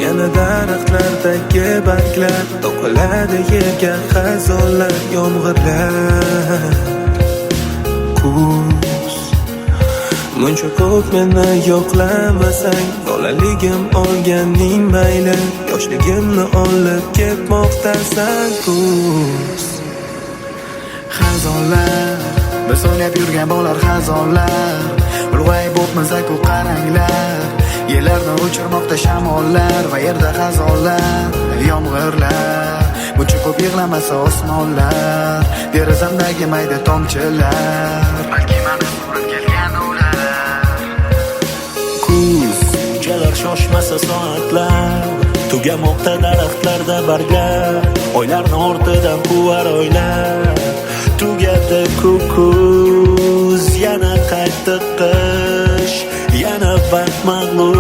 yana daraxtlardagi barglar to'kiladi yerga xazonlar, yomg'irlar. Kuz muncha ko'p meni yo'qlamasang, bolaligim olganing mayli, yoshligimni olib ketmoqdasan. Kuz xazonlar, biz o'ynab yurgan bo'lar xazonlar, ulg'ayib o'tmasak u qaranglar, yerlarni uchirmoqda shamollar va yerda xazonlar, yomg'irlar, buncha ko'p yig'lamasa osmonlar, derazamdagi mayda tomchilar, balki mani surib kelgan ular. Kuz unchalar shoshmasa soatlar, tugamoqda daraxtlarda barglar, oylarni ortidan quvar oylar. Tugadi kuz, yana qaytdi qish, yana vaqt mag'lub.